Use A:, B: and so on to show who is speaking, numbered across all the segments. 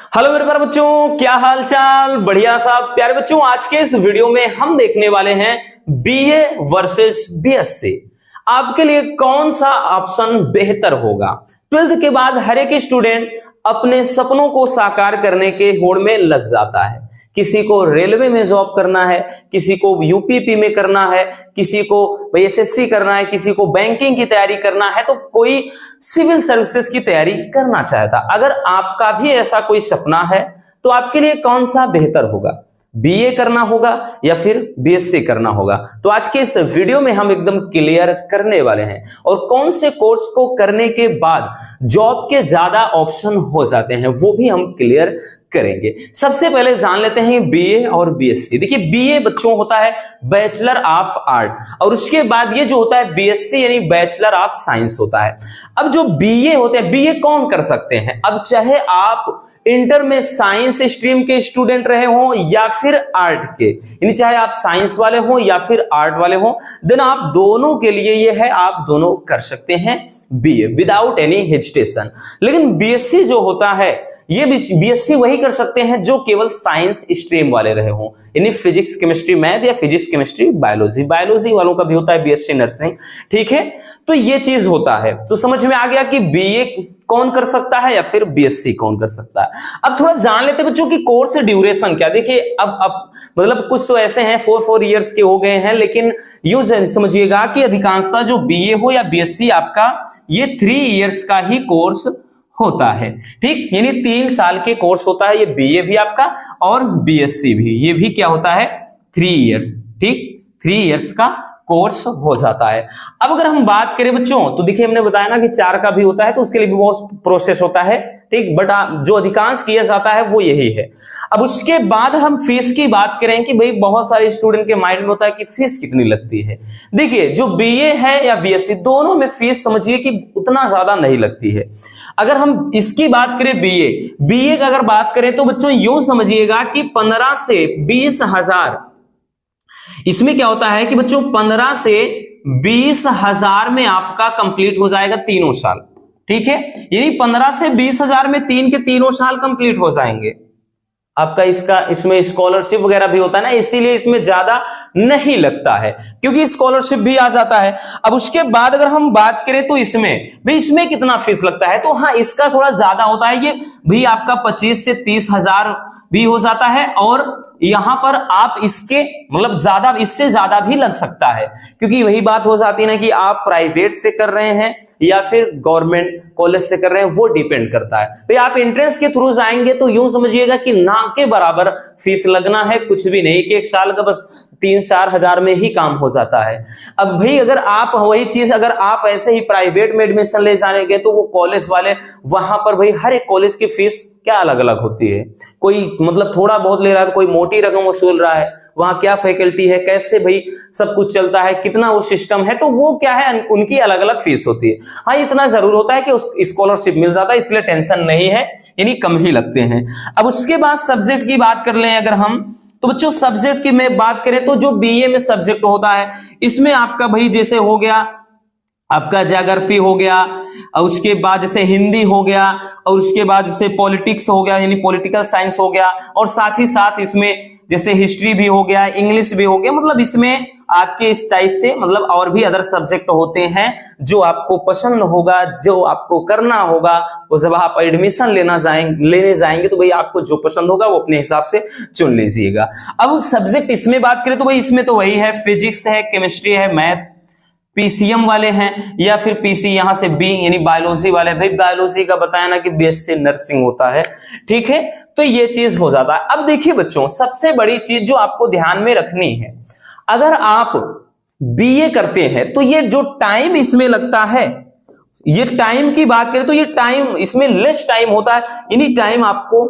A: Hello मेरे प्यारे बच्चों, क्या हाल चाल। बढ़िया साहब। प्यारे बच्चों, आज के इस वीडियो में हम देखने वाले हैं बीए वर्सेस बीएससी। आपके लिए कौन सा ऑप्शन बेहतर होगा। 12th के बाद हर एक स्टूडेंट अपने सपनों को साकार करने के होड़ में लग जाता है। किसी को रेलवे में जॉब करना है, किसी को यूपीपी में करना है, किसी को एसएससी करना है, किसी को बैंकिंग की तैयारी करना है, तो कोई सिविल सर्विसेज की तैयारी करना चाहता। अगर आपका भी ऐसा कोई सपना है तो आपके लिए कौन सा बेहतर होगा, बीए करना होगा या फिर बीएससी करना होगा। तो आज के इस वीडियो में हम एकदम क्लियर करने वाले हैं और कौन से कोर्स को करने के बाद जॉब के ज्यादा ऑप्शन हो जाते हैं वो भी हम क्लियर करेंगे। सबसे पहले जान लेते हैं बीए और बीएससी। देखिए, बीए बच्चों होता है बैचलर ऑफ आर्ट और उसके बाद ये जो होता है बीएससी यानी बैचलर ऑफ साइंस होता है। अब जो बीए होते हैं, बीए कौन कर सकते हैं। अब चाहे आप इंटर में साइंस स्ट्रीम के स्टूडेंट रहे हो या फिर आर्ट के, यानी चाहे आप साइंस वाले हो या फिर आर्ट वाले हो, देन आप दोनों के लिए ये है, आप दोनों कर सकते हैं बीए विदाउट एनी हेजिटेशन। लेकिन बीएससी जो होता है, ये बीएससी वही कर सकते हैं जो केवल साइंस स्ट्रीम वाले रहे हो, यानी फिजिक्स केमिस्ट्री मैथ या फिजिक्स केमिस्ट्री बायोलॉजी। बायोलॉजी वालों का भी होता है बीएससी नर्सिंग, ठीक है। तो ये चीज होता है। तो समझ में आ गया कि बीए कौन कर सकता है या फिर बीएससी कौन कर सकता है। अब थोड़ा जान लेते बच्चों की कोर्स ड्यूरेशन क्या। देखिए, अब मतलब कुछ तो ऐसे हैं 4 इयर्स के हो गए हैं, लेकिन यूं समझिएगा कि अधिकांशतः जो बीए हो या बीएससी आपका ये 3 इयर्स का ही कोर्स होता है, ठीक। यानी 3 साल के कोर्स होता है ये बीए भी आपका और बीएससी भी, ये भी क्या होता है 3 इयर्स, ठीक। 3 इयर्स का कोर्स हो जाता है। अब अगर हम बात करें बच्चों, तो देखिए हमने बताया ना कि 4 का भी होता है, तो उसके लिए भी बहुत प्रोसेस होता है, ठीक। बट जो अधिकांश किया जाता है वो यही है। अब उसके बाद हम फीस की बात करें कि भाई बहुत सारे स्टूडेंट के माइंड में होता है कि फीस कितनी लगती है। देखिए, जो बीए है या बीएससी, दोनों में फीस समझिए कि उतना ज्यादा नहीं लगती है। अगर हम इसकी बात करें बीए की अगर बात करें तो बच्चों यूं समझिएगा कि 15 से 20 हजार, इसमें क्या होता है कि बच्चों 15 से 20 हजार में आपका कंप्लीट हो जाएगा तीनों साल, ठीक है। यानी 15 से 20 हजार में 3 के तीनों साल कंप्लीट हो जाएंगे आपका। इसमें स्कॉलरशिप वगैरह भी होता है ना, इसीलिए इसमें ज्यादा नहीं लगता है क्योंकि स्कॉलरशिप भी आ जाता है। अब उसके बाद अगर हम बात करें तो इसमें कितना फीस लगता है, तो हाँ इसका थोड़ा ज्यादा होता है। ये भी आपका 25 से 30 हजार भी हो जाता है और यहां पर आप इसके मतलब ज्यादा, इससे ज्यादा भी लग सकता है, क्योंकि वही बात हो जाती है ना कि आप प्राइवेट से कर रहे हैं या फिर गवर्नमेंट कॉलेज से कर रहे हैं, वो डिपेंड करता है। भाई आप एंट्रेंस के थ्रू जाएंगे तो यूं समझिएगा कि ना के बराबर फीस लगना है, कुछ भी नहीं, कि 1 साल का बस 3-4 हजार में ही काम हो जाता है। अब भाई अगर आप वही चीज अगर आप ऐसे ही प्राइवेट में एडमिशन ले जाएंगे तो वो कॉलेज वाले वहां पर भाई हर एक कॉलेज की फीस क्या अलग अलग होती है। कोई मतलब थोड़ा बहुत ले रहा है, कोई मोटी रकम वसूल रहा है, वहां क्या फैकल्टी है, कैसे भाई सब कुछ चलता है, कितना वो सिस्टम है, तो वो क्या है उनकी अलग अलग फीस होती है। हाँ इतना जरूर होता है कि उस स्कॉलरशिप मिल जाता है, इसलिए टेंशन नहीं है, यानी कम ही लगते हैं। अब उसके बाद सब्जेक्ट की बात कर लें अगर हम, तो बच्चों सब्जेक्ट की मैं बात करें तो जो बीए में सब्जेक्ट होता है, इसमें आपका भाई जैसे हो गया आपका ज्योग्राफी हो गया, और उसके बाद जैसे हिंदी हो गया, और उसके बाद जैसे पॉलिटिक्स हो गया यानी पॉलिटिकल साइंस हो गया, और साथ ही साथ इसमें जैसे हिस्ट्री भी हो गया, इंग्लिश भी हो गया। मतलब इसमें आपके इस टाइप से मतलब और भी अदर सब्जेक्ट होते हैं जो आपको पसंद होगा, जो आपको करना होगा। वो जब आप एडमिशन लेने जाएंगे तो भाई आपको जो पसंद होगा वो अपने हिसाब से चुन लीजिएगा। अब सब्जेक्ट इसमें बात करें तो भाई इसमें तो वही है, फिजिक्स है, केमिस्ट्री है, मैथ, पीसीएम वाले हैं या फिर पीसी यहां से बी यानी बायोलॉजी वाले। भाई बायोलॉजी का बताया ना कि बीएससी नर्सिंग होता है, ठीक है। तो ये चीज हो जाता है। अब देखिए बच्चों, सबसे बड़ी चीज जो आपको ध्यान में रखनी है, अगर आप बीए करते हैं तो ये जो टाइम इसमें लगता है, ये टाइम की बात करें तो ये टाइम इसमें लेस टाइम होता है, यानी टाइम आपको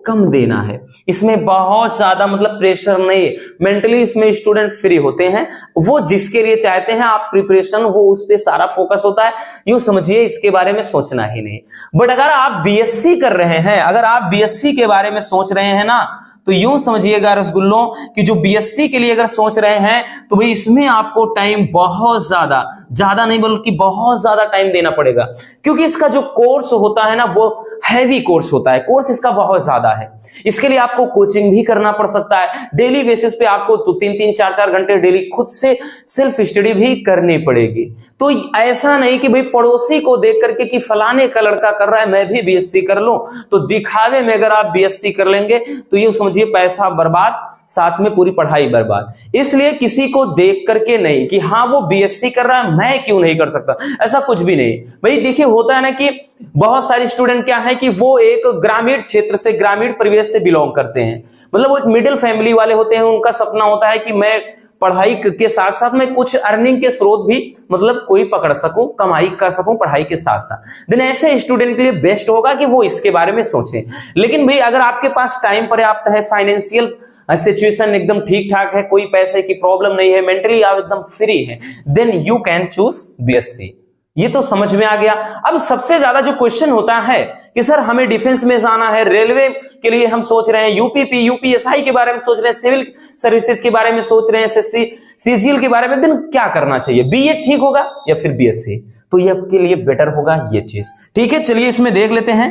A: कम देना है। इसमें बहुत ज्यादा मतलब प्रेशर नहीं, मेंटली इसमें स्टूडेंट फ्री होते हैं, वो जिसके लिए चाहते हैं आप प्रिपरेशन, वो उस पे सारा फोकस होता है। यूं समझिए इसके बारे में सोचना ही नहीं। बट अगर आप बीएससी कर रहे हैं, अगर आप बीएससी के बारे में सोच रहे हैं ना, तो यूं समझिएगा रसगुल्लों कि जो बीएससी के लिए अगर सोच रहे हैं तो भाई इसमें आपको टाइम बहुत ज्यादा ज्यादा नहीं बल्कि बहुत ज्यादा टाइम देना पड़ेगा, क्योंकि इसका जो कोर्स होता है ना वो हैवी कोर्स होता है, कोर्स इसका बहुत ज्यादा है। इसके लिए आपको कोचिंग भी करना पड़ सकता है, डेली बेसिस पे आपको तो 3-3, 4-4 घंटे डेली खुद से सेल्फ स्टडी भी करनी पड़ेगी। तो ऐसा नहीं कि भाई पड़ोसी को देख करके कि फलाने का लड़का कर रहा है मैं भी बीएससी कर लूं, तो दिखावे में अगर आप बीएससी कर लेंगे तो ये समझिए पैसा बर्बाद, साथ में पूरी पढ़ाई बर्बाद। इसलिए किसी को देख करके नहीं कि हाँ वो बीएससी कर रहा है मैं क्यों नहीं कर सकता, ऐसा कुछ भी नहीं भाई। देखिए होता है ना कि बहुत सारे स्टूडेंट क्या है कि वो एक ग्रामीण क्षेत्र से, ग्रामीण परिवेश से बिलोंग करते हैं, मतलब वो एक मिडिल फैमिली वाले होते हैं। उनका सपना होता है कि मैं पढ़ाई के साथ साथ में कुछ अर्निंग के स्रोत भी मतलब कोई पकड़ सकूं, कमाई कर सकूं पढ़ाई के साथ साथ। देन ऐसे स्टूडेंट के लिए बेस्ट होगा कि वो इसके बारे में सोचें। लेकिन भाई अगर आपके पास टाइम पर्याप्त है, फाइनेंशियल सिचुएशन एकदम ठीक ठाक है, कोई पैसे की प्रॉब्लम नहीं है, मेंटली आप एकदम फ्री है, then you can choose BSc. ये तो समझ में आ गया। अब सबसे ज्यादा जो क्वेश्चन होता है कि सर हमें डिफेंस में जाना है, रेलवे के लिए हम सोच रहे हैं, यूपीपी यूपीएसआई के बारे में सोच रहे हैं, सिविल सर्विसेज के बारे में सोच रहे हैं, एसएससी सीजीएल के बारे में, देन क्या करना चाहिए, बीए ठीक होगा या फिर बीएससी? तो ये आपके लिए बेटर होगा ये चीज। ठीक है, चलिए इसमें देख लेते हैं।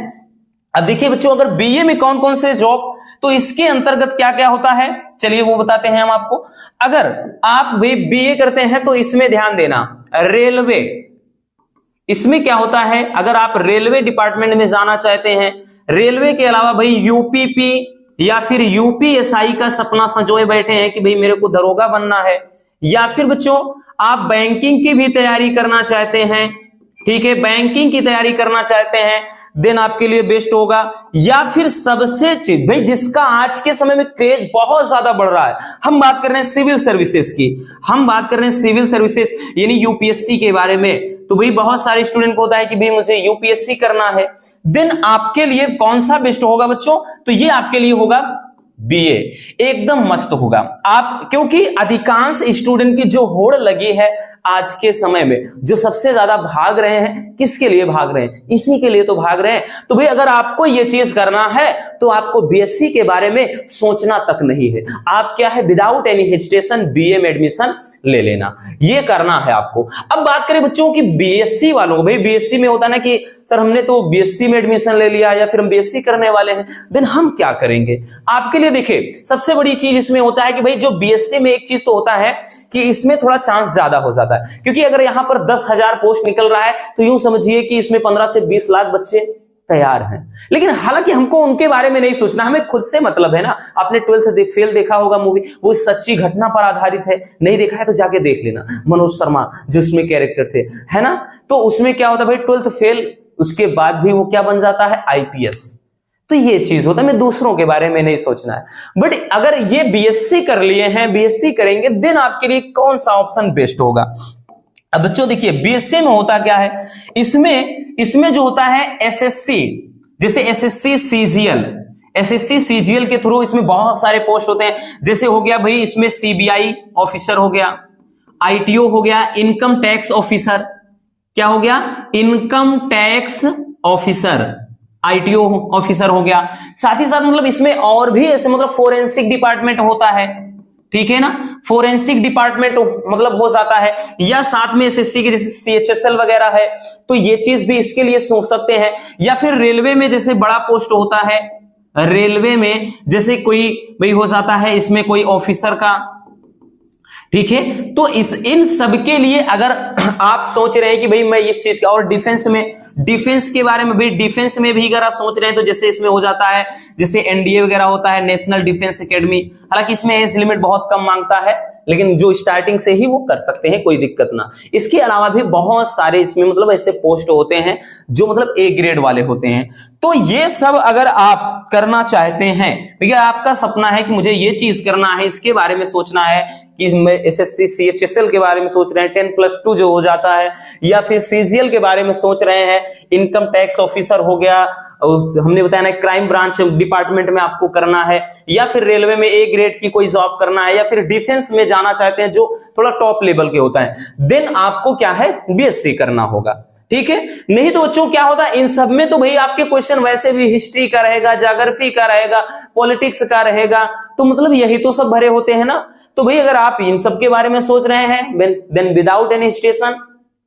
A: अब देखिए बच्चों, अगर बीए में कौन कौन से जॉब, तो इसके अंतर्गत क्या क्या होता है चलिए वो बताते हैं हम आपको। अगर आप भी बीए करते हैं तो इसमें ध्यान देना, रेलवे, इसमें क्या होता है, अगर आप रेलवे डिपार्टमेंट में जाना चाहते हैं, रेलवे के अलावा भाई यूपीपी या फिर यूपीएसआई का सपना संजोए बैठे हैं कि भाई मेरे को दरोगा बनना है, या फिर बच्चों आप बैंकिंग की भी तैयारी करना चाहते हैं, ठीक है, बैंकिंग की तैयारी करना चाहते हैं, देन आपके लिए बेस्ट होगा। या फिर सबसे चीज भाई जिसका आज के समय में क्रेज बहुत ज्यादा बढ़ रहा है, हम बात कर रहे हैं सिविल सर्विसेज की, हम बात कर रहे हैं सिविल सर्विसेज यानी यूपीएससी के बारे में। तो भाई बहुत सारे स्टूडेंट को होता है कि भाई मुझे यूपीएससी करना है, देन आपके लिए कौन सा बेस्ट होगा बच्चों, तो ये आपके लिए होगा बीए, एकदम मस्त होगा आप, क्योंकि अधिकांश स्टूडेंट की जो होड़ लगी है आज के समय में, जो सबसे ज्यादा भाग रहे हैं, किसके लिए भाग रहे हैं, इसी के लिए तो भाग रहे हैं। तो भाई अगर आपको ये चीज करना है तो आपको बीएससी के बारे में सोचना तक नहीं है, आप क्या है विदाउट एनी हेजिटेशन बीए में एडमिशन ले लेना, ये करना है आपको। अब बात करें बच्चों की बीएससी वालों को, भाई बीएससी में होता है ना कि सर हमने तो बीएससी में एडमिशन ले लिया या फिर हम बीएससी करने वाले हैं, देन हम क्या करेंगे। आपके लिए देखिए सबसे बड़ी चीज इसमें होता है कि भाई जो बीएससी में एक चीज तो होता है कि इसमें थोड़ा चांस ज्यादा हो जाता है, क्योंकि अगर यहां पर 10,000 पोस्ट निकल रहा है तो यूं समझिए कि इसमें 15 से 20 लाख बच्चे तैयार हैं। लेकिन हालांकि हमको उनके बारे में नहीं सोचना, हमें खुद से मतलब है ना। आपने 12th फेल देखा होगा मूवी, वो सच्ची घटना पर आधारित है, नहीं देखा है तो जाके देख लेना, मनोज शर्मा जो उसमें कैरेक्टर थे, है ना। तो उसमें क्या होता है भाई 12th फेल, उसके बाद भी वो क्या बन जाता है, आईपीएस। तो ये चीज होता है, मैं दूसरों के बारे में नहीं सोचना है। बट अगर ये बीएससी कर लिए हैं, बीएससी करेंगे, देन आपके लिए कौन सा ऑप्शन बेस्ट होगा। अब बच्चों देखिए बीएससी में होता क्या है, इसमें जो होता है एसएससी, जैसे एसएससी सीजीएल, एसएससी सीजीएल के थ्रू इसमें बहुत सारे पोस्ट होते हैं। जैसे हो गया भाई इसमें सीबीआई ऑफिसर हो गया, आईटीओ हो गया, इनकम टैक्स ऑफिसर, क्या हो गया, income tax officer, ITO officer हो गया। साथ ही साथ मतलब इसमें और भी ऐसे मतलब फोरेंसिक डिपार्टमेंट होता है, ठीक है ना, फोरेंसिक डिपार्टमेंट मतलब हो जाता है, या साथ में एसएससी के जैसे सीएचएसएल वगैरह है, तो ये चीज भी इसके लिए सोच सकते हैं। या फिर रेलवे में जैसे बड़ा पोस्ट होता है, रेलवे में जैसे कोई भाई हो जाता है इसमें कोई ऑफिसर का, ठीक है। तो इन सब के लिए अगर आप सोच रहे हैं कि भाई मैं इस चीज का, और डिफेंस के बारे में भी, डिफेंस में भी अगर आप सोच रहे हैं तो जैसे इसमें हो जाता है जैसे एनडीए वगैरह होता है, नेशनल डिफेंस एकेडमी। हालांकि इसमें एज लिमिट बहुत कम मांगता है, लेकिन जो स्टार्टिंग से ही वो कर सकते हैं, कोई दिक्कत ना। इसके अलावा भी बहुत सारे इसमें मतलब ऐसे पोस्ट होते हैं जो मतलब ए ग्रेड वाले होते हैं। तो ये सब अगर आप करना चाहते हैं, भैया आपका सपना है कि मुझे ये चीज करना है, इसके बारे में सोचना है कि मैं एसएससी सीएचएसएल के बारे में सोच रहे हैं, 10+2 जो हो जाता है, या फिर सीजीएल के बारे में सोच रहे हैं, इनकम टैक्स ऑफिसर हो गया, हमने बताया ना क्राइम ब्रांच डिपार्टमेंट में आपको करना है, या फिर रेलवे में ए ग्रेड की कोई जॉब करना है, या फिर डिफेंस में जाना चाहते हैं जो थोड़ा टॉप लेवल के होता है, देन आपको क्या है बीएससी करना होगा, ठीक है। नहीं तो बच्चों क्या होता है इन सब में, तो भाई आपके क्वेश्चन वैसे भी हिस्ट्री का रहेगा, ज्योग्राफी का रहेगा, पॉलिटिक्स का रहेगा, तो मतलब यही तो सब भरे होते हैं ना। तो भाई अगर आप इन सब के बारे में सोच रहे हैं, then without any hesitation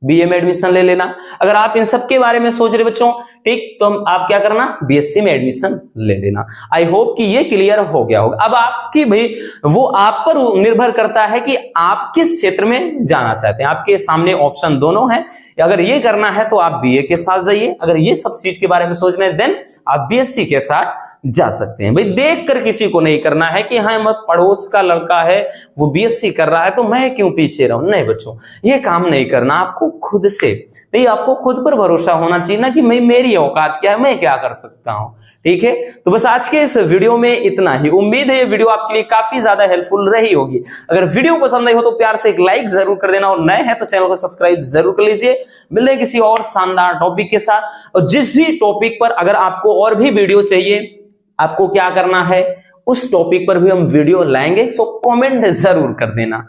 A: BA में एडमिशन ले लेना। अगर आप इन सब के बारे में सोच रहे बच्चों, ठीक, तो आप क्या करना, बीएससी में एडमिशन ले लेना। आई होप कि ये क्लियर हो गया होगा। अब आपकी भाई वो आप पर निर्भर करता है कि आप किस क्षेत्र में जाना चाहते हैं। आपके सामने ऑप्शन दोनों है, अगर ये करना है तो आप बीए के साथ जाइए, अगर ये सब चीज के बारे में सोच रहे हैं देन आप बीएससी के साथ जा सकते हैं। भाई देख कर किसी को नहीं करना है कि हाँ मैं पड़ोस का लड़का है वो बीएससी कर रहा है तो मैं क्यों पीछे रहूं। नहीं बच्चों, ये काम नहीं करना। आपको खुद से भाई आपको खुद पर भरोसा होना चाहिए ना कि मेरी औकात क्या है, मैं क्या कर सकता हूं। ठीक है, तो बस आज के इस वीडियो में इतना ही। उम्मीद है ये वीडियो आपके लिए काफी ज्यादा हेल्पफुल रही होगी। अगर वीडियो पसंद आई हो तो प्यार से एक लाइक जरूर कर देना, और नए हैं तो चैनल को सब्सक्राइब जरूर कर लीजिए। मिलते हैं किसी और शानदार टॉपिक के साथ, और जिस भी टॉपिक पर अगर आपको और भी वीडियो चाहिए, आपको क्या करना है, उस टॉपिक पर भी हम वीडियो लाएंगे, सो कमेंट जरूर कर देना।